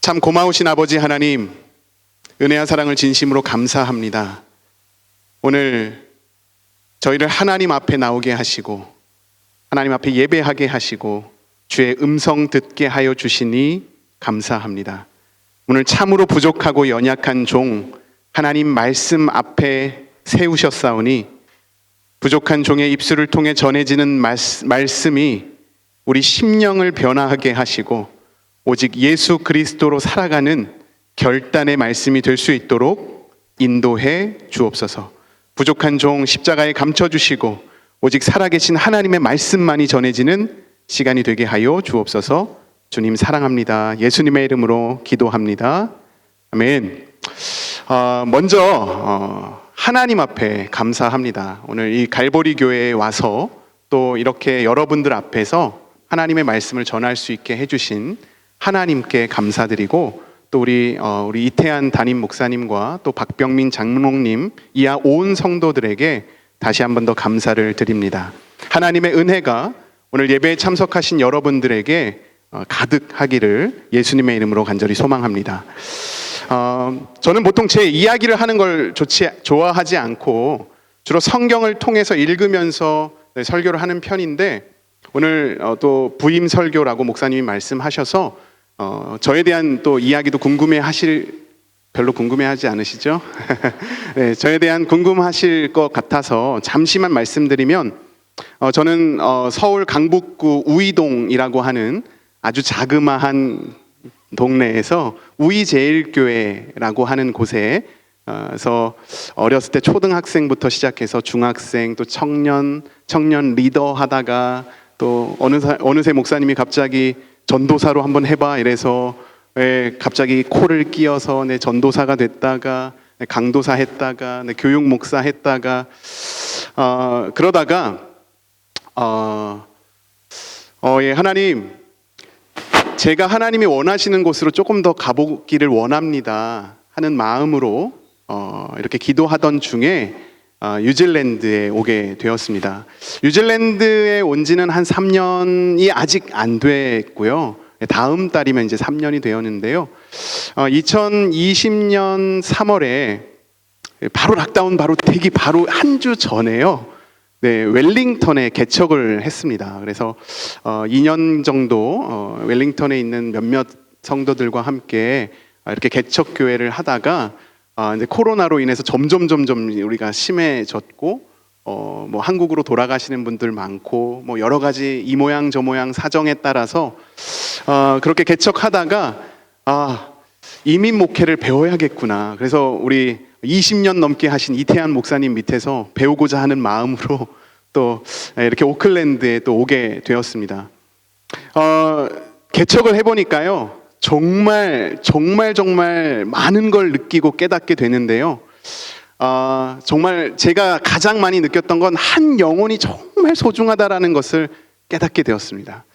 참 고마우신 아버지 하나님, 은혜와 사랑을 진심으로 감사합니다. 오늘 저희를 하나님 앞에 나오게 하시고 하나님 앞에 예배하게 하시고 주의 음성 듣게 하여 주시니 감사합니다. 오늘 참으로 부족하고 연약한 종 하나님 말씀 앞에 세우셨사오니 부족한 종의 입술을 통해 전해지는 말씀이 우리 심령을 변화하게 하시고 오직 예수 그리스도로 살아가는 결단의 말씀이 될 수 있도록 인도해 주옵소서. 부족한 종 십자가에 감춰주시고 오직 살아계신 하나님의 말씀만이 전해지는 시간이 되게 하여 주옵소서. 주님 사랑합니다. 예수님의 이름으로 기도합니다. 아멘. 먼저 하나님 앞에 감사합니다. 오늘 이 갈보리 교회에 와서 또 이렇게 여러분들 앞에서 하나님의 말씀을 전할 수 있게 해주신 하나님께 감사드리고 또 우리 이태한 담임 목사님과 또 박병민 장로님 이하 온 성도들에게 다시 한 번 더 감사를 드립니다. 하나님의 은혜가 오늘 예배에 참석하신 여러분들에게 가득하기를 예수님의 이름으로 간절히 소망합니다. 저는 보통 제 이야기를 하는 걸 좋아하지 않고 주로 성경을 통해서 읽으면서 설교를 하는 편인데 오늘 또 부임 설교라고 목사님이 말씀하셔서 저에 대한 또 이야기도 별로 궁금해하지 않으시죠? 네, 저에 대한 궁금하실 것 같아서 잠시만 말씀드리면 저는 서울 강북구 우이동이라고 하는 아주 자그마한 동네에서 우이제일교회라고 하는 곳에서 어렸을 때 초등학생부터 시작해서 중학생 또 청년 리더 하다가 또 어느새 목사님이 갑자기 전도사로 한번 해봐 이래서 갑자기 코를 끼어서 전도사가 됐다가 강도사 했다가 교육 목사 했다가 그러다가 하나님, 제가 하나님이 원하시는 곳으로 조금 더 가보기를 원합니다 하는 마음으로 이렇게 기도하던 중에 뉴질랜드에 오게 되었습니다. 뉴질랜드에 온 지는 한 3년이 아직 안 됐고요. 다음 달이면 이제 3년이 되었는데요. 2020년 3월에 바로 락다운 되기 바로 한 주 전에요. 웰링턴에 개척을 했습니다. 그래서 2년 정도 웰링턴에 있는 몇몇 성도들과 함께 이렇게 개척 교회를 하다가 이제 코로나로 인해서 점점 우리가 심해졌고 뭐 한국으로 돌아가시는 분들 많고 뭐 여러 가지 이 모양 저 모양 사정에 따라서 그렇게 개척하다가 이민 목회를 배워야겠구나. 그래서 우리 20년 넘게 하신 이태한 목사님 밑에서 배우고자 하는 마음으로 또 이렇게 오클랜드에 또 오게 되었습니다. 개척을 해보니까요, 정말 많은 걸 느끼고 깨닫게 되는데요. 정말 제가 가장 많이 느꼈던 건 한 영혼이 정말 소중하다라는 것을 깨닫게 되었습니다.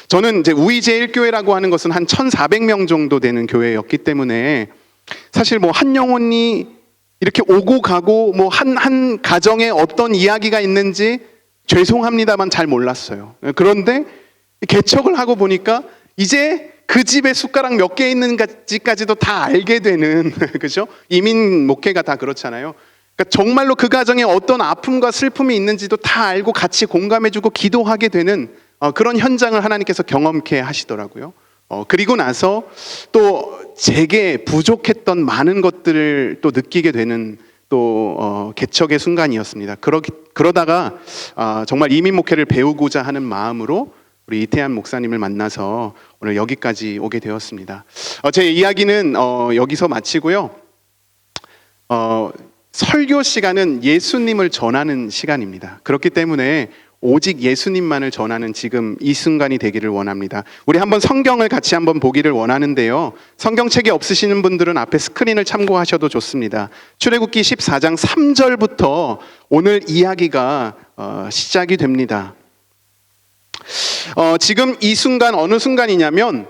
저는 이제 우이제일교회라고 하는 것은 한 1,400명 정도 되는 교회였기 때문에 사실 뭐 한 영혼이 이렇게 오고 가고 뭐 한 가정에 어떤 이야기가 있는지 죄송합니다만 잘 몰랐어요. 그런데 개척을 하고 보니까 이제 그 집에 숟가락 몇 개 있는지까지도 다 알게 되는 그죠? 이민 목회가 다 그렇잖아요. 그러니까 정말로 그 가정에 어떤 아픔과 슬픔이 있는지도 다 알고 같이 공감해주고 기도하게 되는 그런 현장을 하나님께서 경험케 하시더라고요. 그리고 나서 또 제게 부족했던 많은 것들을 또 느끼게 되는 또 개척의 순간이었습니다. 그러다가 정말 이민 목회를 배우고자 하는 마음으로 우리 이태한 목사님을 만나서 오늘 여기까지 오게 되었습니다. 제 이야기는 여기서 마치고요. 설교 시간은 예수님을 전하는 시간입니다. 그렇기 때문에 오직 예수님만을 전하는 지금 이 순간이 되기를 원합니다. 우리 한번 성경을 같이 한번 보기를 원하는데요. 성경책이 없으시는 분들은 앞에 스크린을 참고하셔도 좋습니다. 출애굽기 14장 3절부터 오늘 이야기가 시작이 됩니다. 지금 이 순간 어느 순간이냐면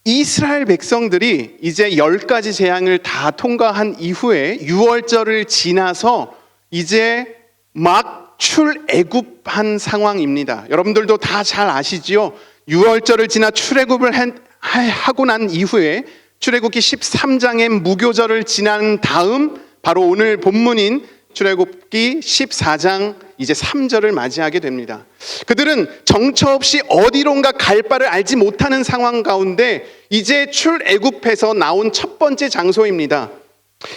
이스라엘 백성들이 이제 10가지 재앙을 다 통과한 이후에 6월절을 지나서 이제 막 출애굽한 상황입니다. 여러분들도 다 잘 아시지요? 6월절을 지나 출애굽을 하고 난 이후에 출애굽기 13장의 무교절을 지난 다음 바로 오늘 본문인 출애굽기 14장 이제 3절을 맞이하게 됩니다. 그들은 정처 없이 어디론가 갈 바를 알지 못하는 상황 가운데 이제 출애굽에서 나온 첫 번째 장소입니다.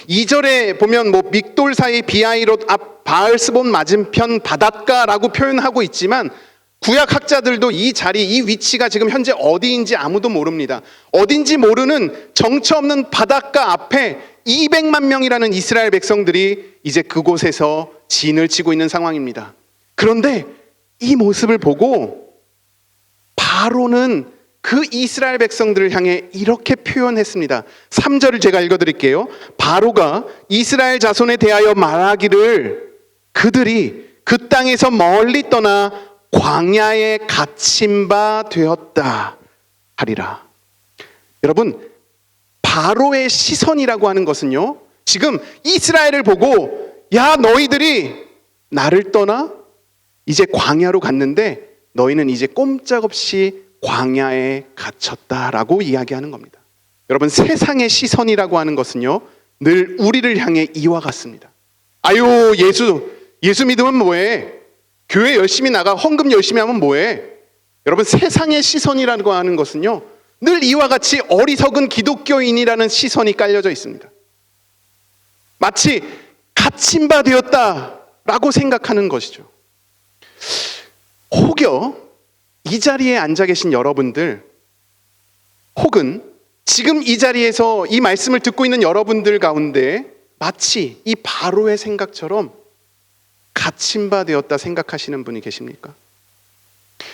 2절에 보면 믹돌 사이 비아이롯 앞 바알스본 맞은편 바닷가라고 표현하고 있지만 구약 학자들도 이 자리, 이 위치가 지금 현재 어디인지 아무도 모릅니다. 어딘지 모르는 정처 없는 바닷가 앞에 200만 명이라는 이스라엘 백성들이 이제 그곳에서 진을 치고 있는 상황입니다. 그런데 이 모습을 보고 바로는 그 이스라엘 백성들을 향해 이렇게 표현했습니다. 3절을 제가 읽어드릴게요. 바로가 이스라엘 자손에 대하여 말하기를 그들이 그 땅에서 멀리 떠나 광야에 갇힌 바 되었다 하리라. 여러분, 바로의 시선이라고 하는 것은요, 지금 이스라엘을 보고 야 너희들이 나를 떠나 이제 광야로 갔는데 너희는 이제 꼼짝없이 광야에 갇혔다라고 이야기하는 겁니다. 여러분, 세상의 시선이라고 하는 것은요 늘 우리를 향해 이와 같습니다. 아유, 예수 믿으면 뭐해? 교회 열심히 나가, 헌금 열심히 하면 뭐해? 여러분, 세상의 시선이라고 하는 것은요 늘 이와 같이 어리석은 기독교인이라는 시선이 깔려져 있습니다. 마치 갇힌 바 되었다라고 생각하는 것이죠. 혹여 이 자리에 앉아 계신 여러분들, 혹은 지금 이 자리에서 이 말씀을 듣고 있는 여러분들 가운데 마치 이 바로의 생각처럼 갇힌 바 되었다 생각하시는 분이 계십니까?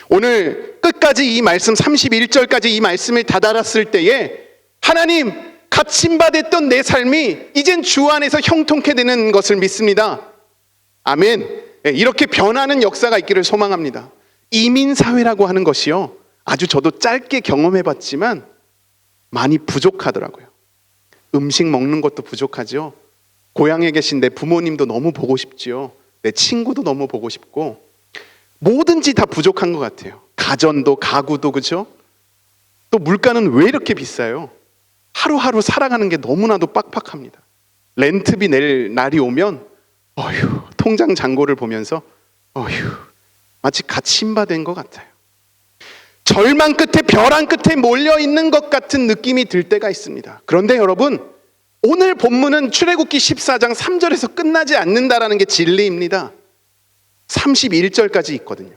오늘 끝까지 이 말씀 31절까지 이 말씀을 다다랐을 때에 하나님, 갇힌 바 됐던 내 삶이 이젠 주 안에서 형통케 되는 것을 믿습니다. 아멘. 이렇게 변하는 역사가 있기를 소망합니다. 이민사회라고 하는 것이요, 아주 저도 짧게 경험해봤지만 많이 부족하더라고요. 음식 먹는 것도 부족하죠. 고향에 계신 내 부모님도 너무 보고 싶지요. 내 친구도 너무 보고 싶고 뭐든지 다 부족한 것 같아요. 가전도 가구도, 그렇죠? 또 물가는 왜 이렇게 비싸요? 하루하루 살아가는 게 너무나도 빡빡합니다. 렌트비 낼 날이 오면 어휴, 통장 잔고를 보면서 어휴, 마치 갇힌 바 된 것 같아요. 절망 끝에, 벼랑 끝에 몰려있는 것 같은 느낌이 들 때가 있습니다. 그런데 여러분, 오늘 본문은 출애굽기 14장 3절에서 끝나지 않는다라는 게 진리입니다. 31절까지 있거든요.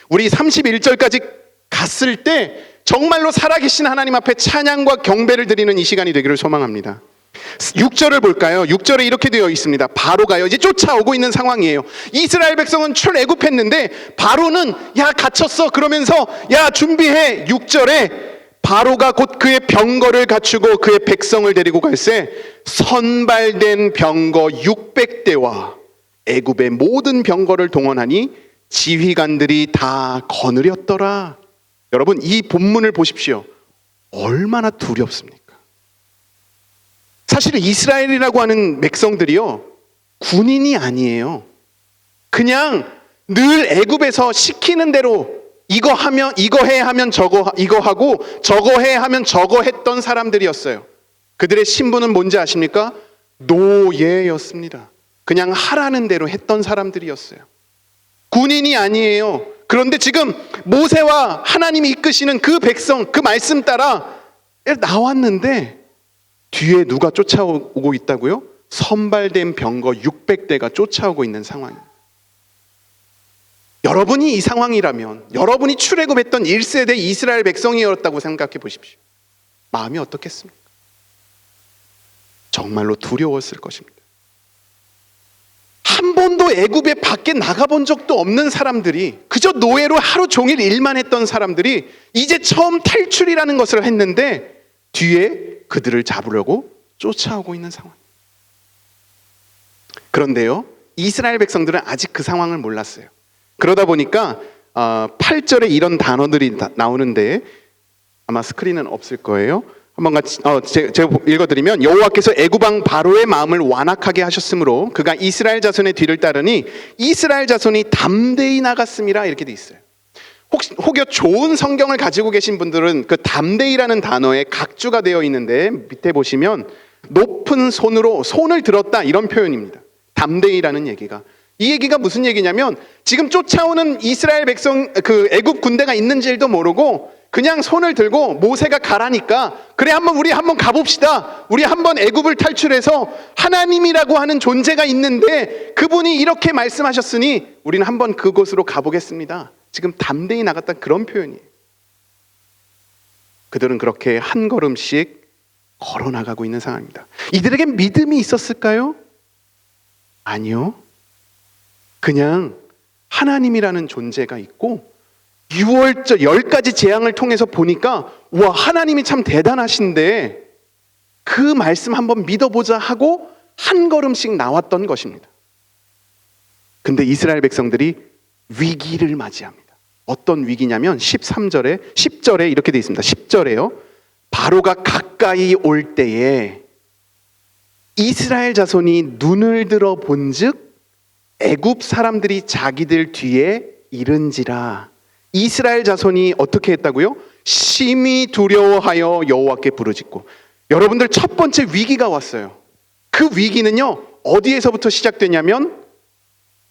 우리 31절까지 갔을 때 정말로 살아계신 하나님 앞에 찬양과 경배를 드리는 이 시간이 되기를 소망합니다. 6절을 볼까요? 6절에 이렇게 되어 있습니다. 바로가요, 이제 쫓아오고 있는 상황이에요. 이스라엘 백성은 출애굽했는데 바로는 야 갇혔어 그러면서 야 준비해. 6절에 바로가 곧 그의 병거를 갖추고 그의 백성을 데리고 갈새 선발된 병거 600대와 애굽의 모든 병거를 동원하니 지휘관들이 다 거느렸더라. 여러분, 이 본문을 보십시오. 얼마나 두렵습니까? 사실은 이스라엘이라고 하는 백성들이요, 군인이 아니에요. 그냥 늘 애굽에서 시키는 대로 이거 하면 이거 해 하면 저거, 이거 하고 저거 해 하면 저거 했던 사람들이었어요. 그들의 신분은 뭔지 아십니까? 노예였습니다. 그냥 하라는 대로 했던 사람들이었어요. 군인이 아니에요. 그런데 지금 모세와 하나님이 이끄시는 그 백성, 그 말씀 따라 나왔는데 뒤에 누가 쫓아오고 있다고요? 선발된 병거 600대가 쫓아오고 있는 상황입니다. 여러분이 이 상황이라면, 여러분이 출애굽했던 1세대 이스라엘 백성이었다고 생각해 보십시오. 마음이 어떻겠습니까? 정말로 두려웠을 것입니다. 한 번도 애굽에 밖에 나가본 적도 없는 사람들이, 그저 노예로 하루 종일 일만 했던 사람들이 이제 처음 탈출이라는 것을 했는데 뒤에 그들을 잡으려고 쫓아오고 있는 상황. 그런데요, 이스라엘 백성들은 아직 그 상황을 몰랐어요. 그러다 보니까 8절에 이런 단어들이 나오는데 아마 스크린은 없을 거예요. 한번 같이 제가 읽어드리면, 여호와께서 애굽 왕 바로의 마음을 완악하게 하셨으므로 그가 이스라엘 자손의 뒤를 따르니 이스라엘 자손이 담대히 나갔음이라, 이렇게 돼 있어요. 혹여 좋은 성경을 가지고 계신 분들은 그 담대히라는 단어에 각주가 되어 있는데 밑에 보시면 높은 손으로 손을 들었다 이런 표현입니다. 담대히라는 얘기가. 이 얘기가 무슨 얘기냐면 지금 쫓아오는 이스라엘 백성 그 애굽 군대가 있는 줄도 모르고 그냥 손을 들고 모세가 가라니까 그래 우리 한번 가봅시다. 우리 한번 애굽을 탈출해서 하나님이라고 하는 존재가 있는데 그분이 이렇게 말씀하셨으니 우리는 한번 그곳으로 가보겠습니다. 지금 담대히 나갔다 그런 표현이에요. 그들은 그렇게 한 걸음씩 걸어 나가고 있는 상황입니다. 이들에게 믿음이 있었을까요? 아니요. 그냥 하나님이라는 존재가 있고 10가지 재앙을 통해서 보니까 와 하나님이 참 대단하신데 그 말씀 한번 믿어보자 하고 한 걸음씩 나왔던 것입니다. 근데 이스라엘 백성들이 위기를 맞이합니다. 어떤 위기냐면 10절에 이렇게 되어 있습니다. 10절에요. 바로가 가까이 올 때에 이스라엘 자손이 눈을 들어 본즉 애굽 사람들이 자기들 뒤에 이른지라. 이스라엘 자손이 어떻게 했다고요? 심히 두려워하여 여호와께 부르짖고. 여러분들 첫 번째 위기가 왔어요. 그 위기는요 어디에서부터 시작되냐면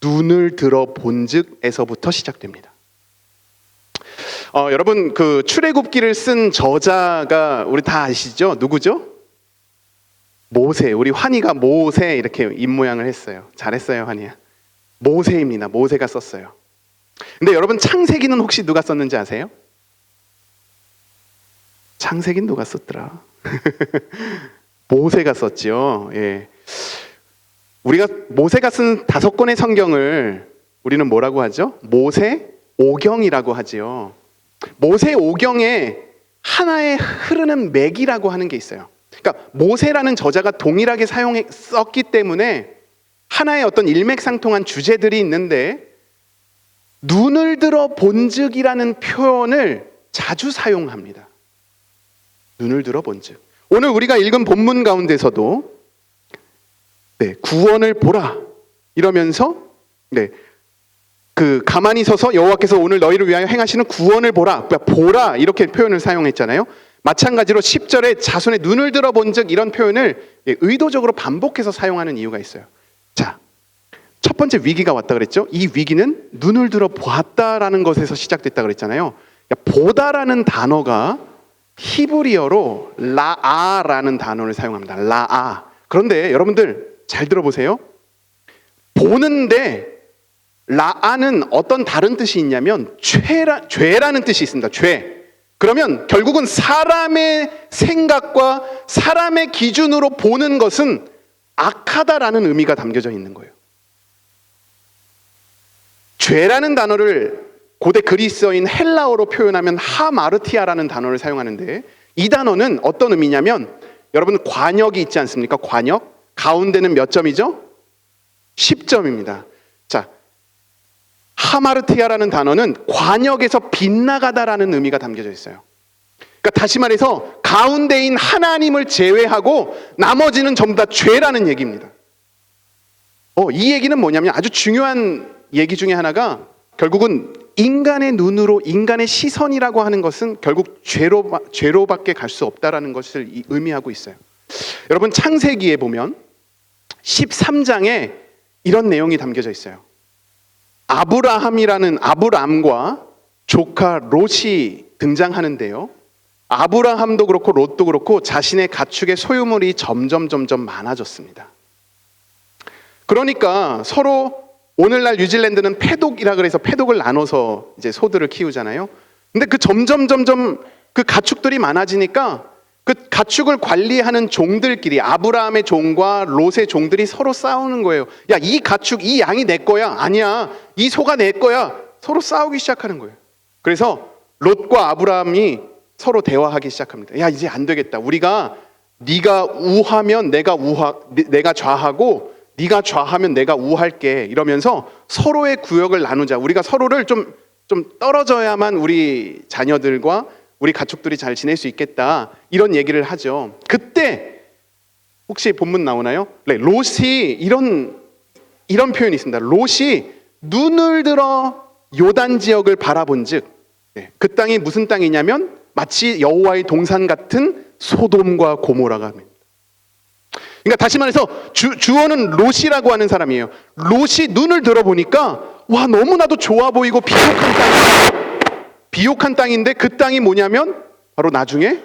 눈을 들어 본즉에서부터 시작됩니다. 여러분 그 출애굽기를 쓴 저자가 우리 다 아시죠? 누구죠? 모세. 우리 환희가 모세 이렇게 입모양을 했어요. 잘했어요 환희야. 모세입니다. 모세가 썼어요. 근데 여러분 창세기는 혹시 누가 썼는지 아세요? 창세기는 누가 썼더라? 모세가 썼죠. 예. 우리가 모세가 쓴 5권의 성경을 우리는 뭐라고 하죠? 모세 오경이라고 하지요. 모세 오경에 하나의 흐르는 맥이라고 하는 게 있어요. 그러니까 모세라는 저자가 동일하게 썼기 때문에 하나의 어떤 일맥상통한 주제들이 있는데 눈을 들어 본즉이라는 표현을 자주 사용합니다. 눈을 들어 본즉. 오늘 우리가 읽은 본문 가운데서도 구원을 보라 이러면서 그 가만히 서서 여호와께서 오늘 너희를 위하여 행하시는 구원을 보라 이렇게 표현을 사용했잖아요. 마찬가지로 10절에 자손의 눈을 들어 본즉 이런 표현을 의도적으로 반복해서 사용하는 이유가 있어요. 자, 첫 번째 위기가 왔다 그랬죠. 이 위기는 눈을 들어 보았다라는 것에서 시작됐다 그랬잖아요. 보다라는 단어가 히브리어로 라아라는 단어를 사용합니다. 라아. 그런데 여러분들 잘 들어보세요. 보는데 라아는 어떤 다른 뜻이 있냐면 죄라는 뜻이 있습니다. 죄. 그러면 결국은 사람의 생각과 사람의 기준으로 보는 것은 악하다라는 의미가 담겨져 있는 거예요. 죄라는 단어를 고대 그리스어인 헬라어로 표현하면 하마르티아라는 단어를 사용하는데 이 단어는 어떤 의미냐면 여러분 관역이 있지 않습니까? 관역. 가운데는 몇 점이죠? 10점입니다. 자, 하마르티아라는 단어는 관역에서 빗나가다라는 의미가 담겨져 있어요. 그러니까 다시 말해서 가운데인 하나님을 제외하고 나머지는 전부 다 죄라는 얘기입니다. 이 얘기는 뭐냐면 아주 중요한 얘기 중에 하나가 결국은 인간의 눈으로 인간의 시선이라고 하는 것은 결국 죄로밖에 갈 수 없다라는 것을 의미하고 있어요. 여러분 창세기에 보면 13장에 이런 내용이 담겨져 있어요. 아브람과 조카 롯이 등장하는데요. 아브라함도 그렇고 롯도 그렇고 자신의 가축의 소유물이 점점 많아졌습니다. 그러니까 서로 오늘날 뉴질랜드는 패독이라 그래서 패독을 나눠서 이제 소들을 키우잖아요. 근데 그 점점 그 가축들이 많아지니까 그 가축을 관리하는 종들끼리 아브라함의 종과 롯의 종들이 서로 싸우는 거예요. 야, 이 가축, 이 양이 내 거야. 아니야. 이 소가 내 거야. 서로 싸우기 시작하는 거예요. 그래서 롯과 아브라함이 서로 대화하기 시작합니다. 야, 이제 안 되겠다. 우리가 네가 우하면 내가 좌하고 네가 좌하면 내가 우할게. 이러면서 서로의 구역을 나누자. 우리가 서로를 좀 떨어져야만 우리 자녀들과 우리 가축들이 잘 지낼 수 있겠다. 이런 얘기를 하죠. 그때 혹시 본문 나오나요? 네, 롯이 이런 표현이 있습니다. 롯이 눈을 들어 요단 지역을 바라본즉 그 땅이 무슨 땅이냐면 마치 여호와의 동산 같은 소돔과 고모라가 합니다. 그러니까 다시 말해서 주어는 롯이라고 하는 사람이에요. 롯이 눈을 들어보니까 와, 너무나도 좋아 보이고 비옥한 땅인데 그 땅이 뭐냐면 바로 나중에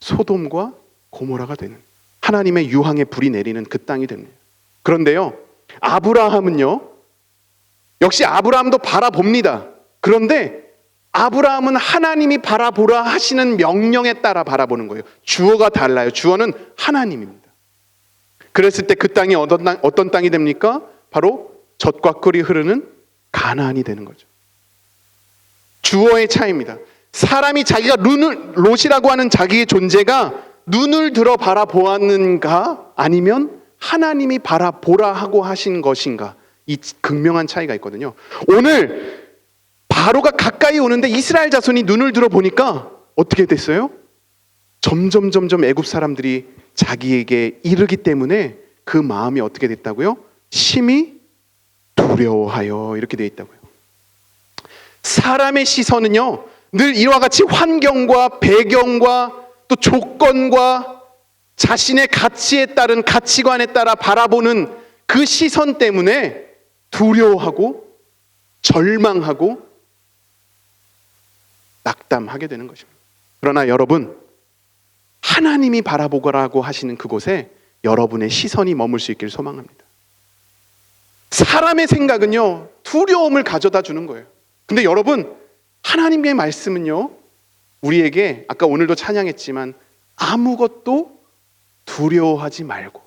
소돔과 고모라가 되는, 하나님의 유황의 불이 내리는 그 땅이 됩니다. 그런데요, 아브라함은요, 역시 아브라함도 바라봅니다. 그런데 아브라함은 하나님이 바라보라 하시는 명령에 따라 바라보는 거예요. 주어가 달라요. 주어는 하나님입니다. 그랬을 때 그 땅이 어떤 땅이 됩니까? 바로 젖과 꿀이 흐르는 가나안이 되는 거죠. 주어의 차이입니다. 사람이 자기가 롯이라고 하는 자기의 존재가 눈을 들어 바라보았는가, 아니면 하나님이 바라보라 하고 하신 것인가, 이 극명한 차이가 있거든요. 오늘 바로가 가까이 오는데 이스라엘 자손이 눈을 들어 보니까 어떻게 됐어요? 점점 애굽 사람들이 자기에게 이르기 때문에 그 마음이 어떻게 됐다고요? 심히 두려워하여, 이렇게 되어 있다고요. 사람의 시선은요, 늘 이와 같이 환경과 배경과 또 조건과 자신의 가치에 따른 가치관에 따라 바라보는 그 시선 때문에 두려워하고 절망하고 낙담하게 되는 것입니다. 그러나 여러분, 하나님이 바라보라고 하시는 그곳에 여러분의 시선이 머물 수 있길 소망합니다. 사람의 생각은요, 두려움을 가져다 주는 거예요. 근데 여러분, 하나님의 말씀은요, 우리에게 아까 오늘도 찬양했지만 아무것도 두려워하지 말고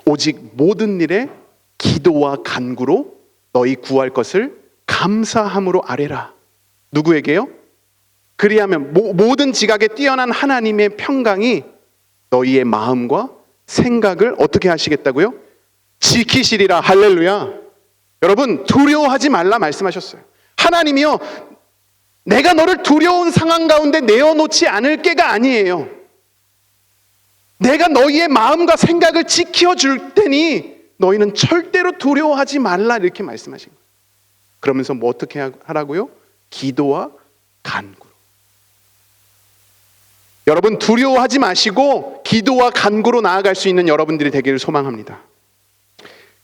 오직 모든 일에 기도와 간구로 너희 구할 것을 감사함으로 아뢰라. 누구에게요? 그리하면 모든 지각에 뛰어난 하나님의 평강이 너희의 마음과 생각을 어떻게 하시겠다고요? 지키시리라. 할렐루야. 여러분, 두려워하지 말라 말씀하셨어요. 하나님이요, 내가 너를 두려운 상황 가운데 내어놓지 않을 게가 아니에요. 내가 너희의 마음과 생각을 지켜줄 테니 너희는 절대로 두려워하지 말라, 이렇게 말씀하신 거예요. 그러면서 뭐 어떻게 하라고요? 기도와 간구로. 여러분, 두려워하지 마시고 기도와 간구로 나아갈 수 있는 여러분들이 되기를 소망합니다.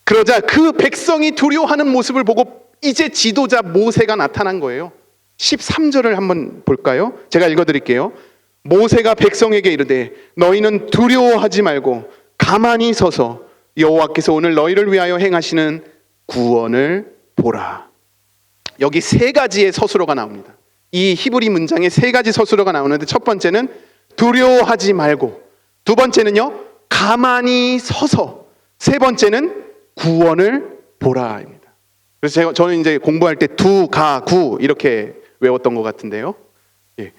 그러자 그 백성이 두려워하는 모습을 보고 이제 지도자 모세가 나타난 거예요. 13절을 한번 볼까요? 제가 읽어드릴게요. 모세가 백성에게 이르되 너희는 두려워하지 말고 가만히 서서 여호와께서 오늘 너희를 위하여 행하시는 구원을 보라. 여기 세 가지의 서술어가 나옵니다. 이 히브리 문장에 세 가지 서술어가 나오는데, 첫 번째는 두려워하지 말고, 두 번째는요 가만히 서서, 세 번째는 구원을 보라입니다. 그래서 저는 이제 공부할 때 두가구 이렇게 외웠던 것 같은데요. 예.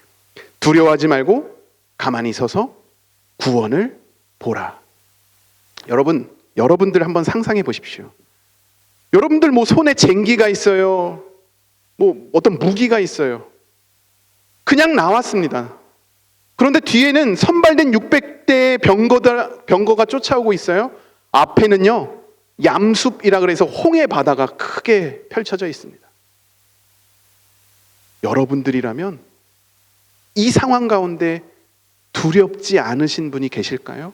두려워하지 말고 가만히 서서 구원을 보라. 여러분들 한번 상상해 보십시오. 여러분들 뭐 손에 쟁기가 있어요. 뭐 어떤 무기가 있어요. 그냥 나왔습니다. 그런데 뒤에는 선발된 600대의 병거가 쫓아오고 있어요. 앞에는요 얌숲이라 그래서 홍해 바다가 크게 펼쳐져 있습니다. 여러분들이라면 이 상황 가운데 두렵지 않으신 분이 계실까요?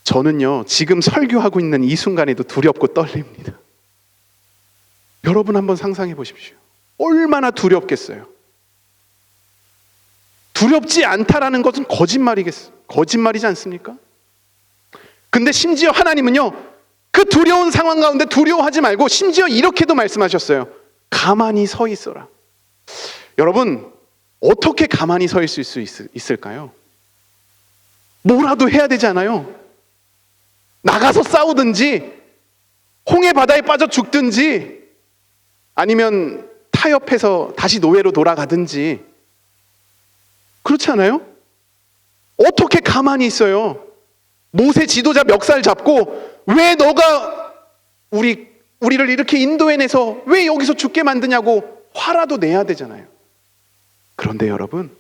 저는요 지금 설교하고 있는 이 순간에도 두렵고 떨립니다. 여러분 한번 상상해 보십시오. 얼마나 두렵겠어요? 두렵지 않다라는 것은 거짓말이지 않습니까? 근데 심지어 하나님은요 그 두려운 상황 가운데 두려워하지 말고 심지어 이렇게도 말씀하셨어요. 가만히 서 있어라. 여러분, 어떻게 가만히 서 있을 수 있을까요? 뭐라도 해야 되지 않아요? 나가서 싸우든지 홍해 바다에 빠져 죽든지 아니면 타협해서 다시 노예로 돌아가든지, 그렇지 않아요? 어떻게 가만히 있어요? 모세 지도자 멱살 잡고 왜 너가 우리를 이렇게 인도해내서 왜 여기서 죽게 만드냐고 화라도 내야 되잖아요. 그런데 여러분,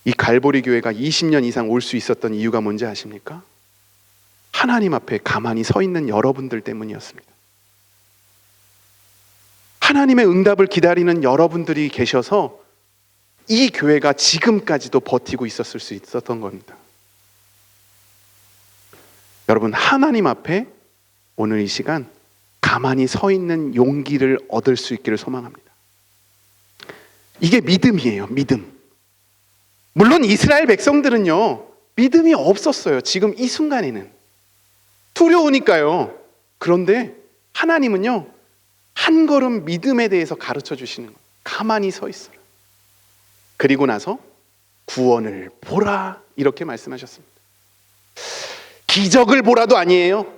이 갈보리 교회가 20년 이상 올 수 있었던 이유가 뭔지 아십니까? 하나님 앞에 가만히 서 있는 여러분들 때문이었습니다. 하나님의 응답을 기다리는 여러분들이 계셔서 이 교회가 지금까지도 버티고 있었을 수 있었던 겁니다. 여러분, 하나님 앞에 오늘 이 시간 가만히 서 있는 용기를 얻을 수 있기를 소망합니다. 이게 믿음이에요. 믿음. 물론 이스라엘 백성들은요, 믿음이 없었어요. 지금 이 순간에는 두려우니까요. 그런데 하나님은요, 한 걸음 믿음에 대해서 가르쳐 주시는 거예요. 가만히 서 있어요. 그리고 나서 구원을 보라, 이렇게 말씀하셨습니다. 기적을 보라도 아니에요.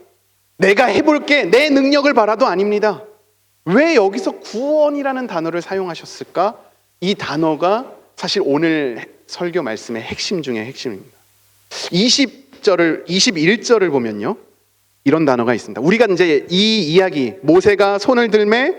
내가 해볼게, 내 능력을 봐라도 아닙니다. 왜 여기서 구원이라는 단어를 사용하셨을까? 이 단어가 사실 오늘 설교 말씀의 핵심 중에 핵심입니다. 21절을 보면요, 이런 단어가 있습니다. 우리가 이제 이 이야기, 모세가 손을 들매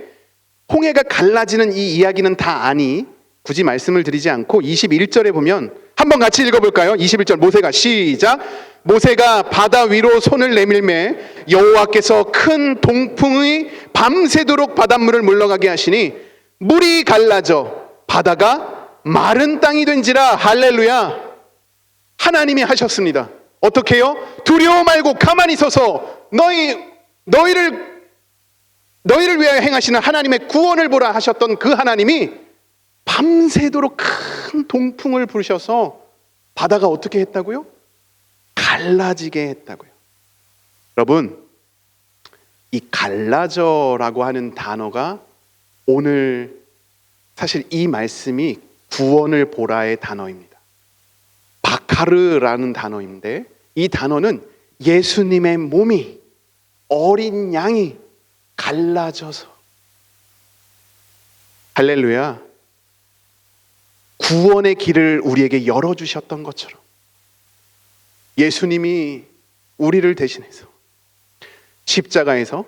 홍해가 갈라지는 이 이야기는 다 아니 굳이 말씀을 드리지 않고 21절에 보면 한번 같이 읽어볼까요? 21절 모세가 시작. 모세가 바다 위로 손을 내밀매 여호와께서 큰 동풍이 밤새도록 바닷물을 물러가게 하시니 물이 갈라져 바다가 마른 땅이 된지라. 할렐루야. 하나님이 하셨습니다. 어떻게 해요? 두려워 말고 가만히 서서 너희를 위하여 행하시는 하나님의 구원을 보라 하셨던 그 하나님이 밤새도록 큰 동풍을 부르셔서 바다가 어떻게 했다고요? 갈라지게 했다고요. 여러분, 이 갈라져라고 하는 단어가 오늘 사실 이 말씀이 구원을 보라의 단어입니다. 바카르라는 단어인데 이 단어는 예수님의 몸이, 어린 양이 갈라져서, 할렐루야, 구원의 길을 우리에게 열어주셨던 것처럼 예수님이 우리를 대신해서 십자가에서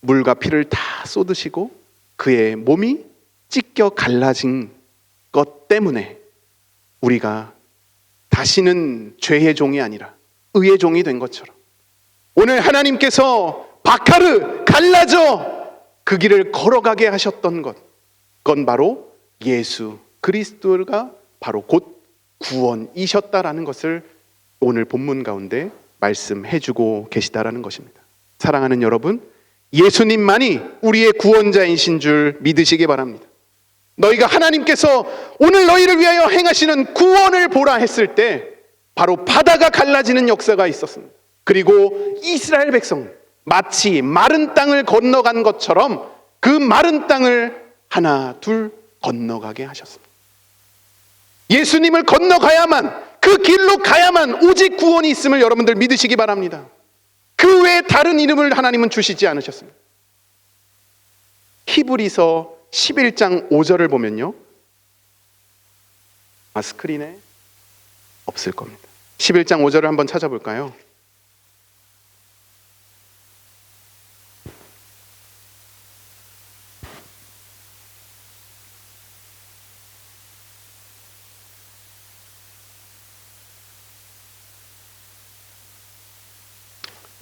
물과 피를 다 쏟으시고 그의 몸이 찢겨 갈라진 것 때문에 우리가 다시는 죄의 종이 아니라 의의 종이 된 것처럼 오늘 하나님께서 바카르, 갈라져 그 길을 걸어가게 하셨던 것, 그건 바로 예수 그리스도가 바로 곧 구원이셨다라는 것을 오늘 본문 가운데 말씀해주고 계시다라는 것입니다. 사랑하는 여러분, 예수님만이 우리의 구원자이신 줄 믿으시기 바랍니다. 너희가 하나님께서 오늘 너희를 위하여 행하시는 구원을 보라 했을 때 바로 바다가 갈라지는 역사가 있었습니다. 그리고 이스라엘 백성 마치 마른 땅을 건너간 것처럼 그 마른 땅을 하나 둘 건너가게 하셨습니다. 예수님을 건너가야만, 그 길로 가야만 오직 구원이 있음을 여러분들 믿으시기 바랍니다. 그 외에 다른 이름을 하나님은 주시지 않으셨습니다. 히브리서 11장 5절을 보면요, 스크린에 없을 겁니다. 11장 5절을 한번 찾아볼까요?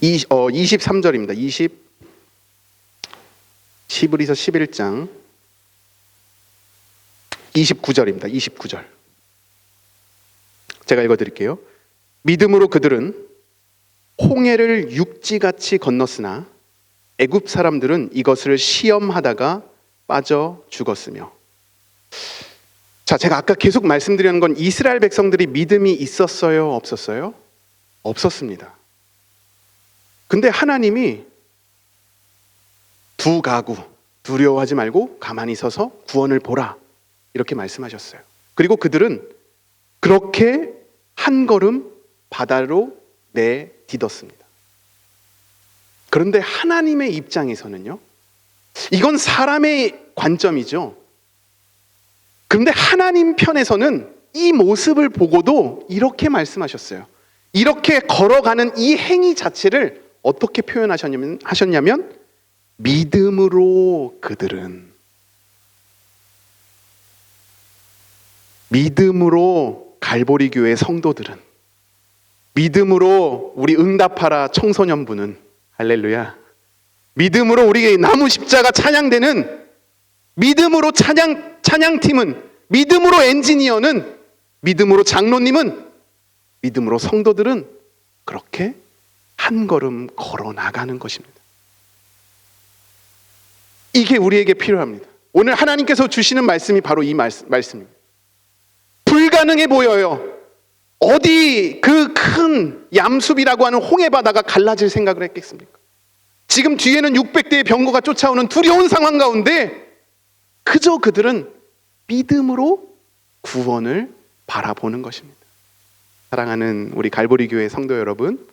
이 23절입니다. 히브리서 11장 29절입니다. 29절. 제가 읽어드릴게요. 믿음으로 그들은 홍해를 육지같이 건넜으나 애굽 사람들은 이것을 시험하다가 빠져 죽었으며. 자, 제가 아까 계속 말씀드리는 건 이스라엘 백성들이 믿음이 있었어요? 없었어요? 없었습니다. 근데 하나님이 두 가구, 두려워하지 말고 가만히 서서 구원을 보라, 이렇게 말씀하셨어요. 그리고 그들은 그렇게 한 걸음 바다로 내딛었습니다. 그런데 하나님의 입장에서는요, 이건 사람의 관점이죠. 그런데 하나님 편에서는 이 모습을 보고도 이렇게 말씀하셨어요. 이렇게 걸어가는 이 행위 자체를 어떻게 표현하셨냐면 믿음으로 그들은, 믿음으로 갈보리 교회 성도들은, 믿음으로 우리 응답하라 청소년부는, 할렐루야, 믿음으로 우리 나무 십자가 찬양되는 믿음으로 찬양팀은, 믿음으로 엔지니어는, 믿음으로 장로님은, 믿음으로 성도들은 그렇게 한 걸음 걸어 나가는 것입니다. 이게 우리에게 필요합니다. 오늘 하나님께서 주시는 말씀이 바로 이 말씀입니다. 불가능해 보여요. 어디 그 큰 얌숲이라고 하는 홍해 바다가 갈라질 생각을 했겠습니까? 지금 뒤에는 600대의 병거가 쫓아오는 두려운 상황 가운데 그저 그들은 믿음으로 구원을 바라보는 것입니다. 사랑하는 우리 갈보리 교회 성도 여러분,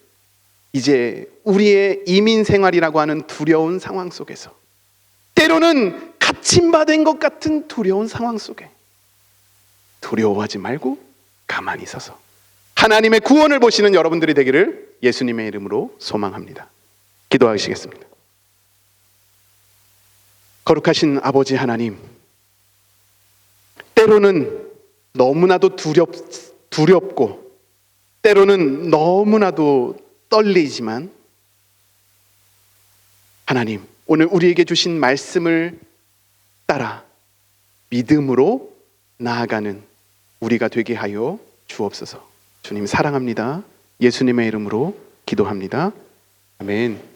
이제 우리의 이민 생활이라고 하는 두려운 상황 속에서, 때로는 갇힘받은 것 같은 두려운 상황 속에 두려워하지 말고 가만히 서서 하나님의 구원을 보시는 여러분들이 되기를 예수님의 이름으로 소망합니다. 기도하시겠습니다. 거룩하신 아버지 하나님, 때로는 너무나도 두렵고 때로는 너무나도 떨리지만, 하나님, 오늘 우리에게 주신 말씀을 따라 믿음으로 나아가는 우리가 되게 하여 주옵소서. 주님 사랑합니다. 예수님의 이름으로 기도합니다. 아멘.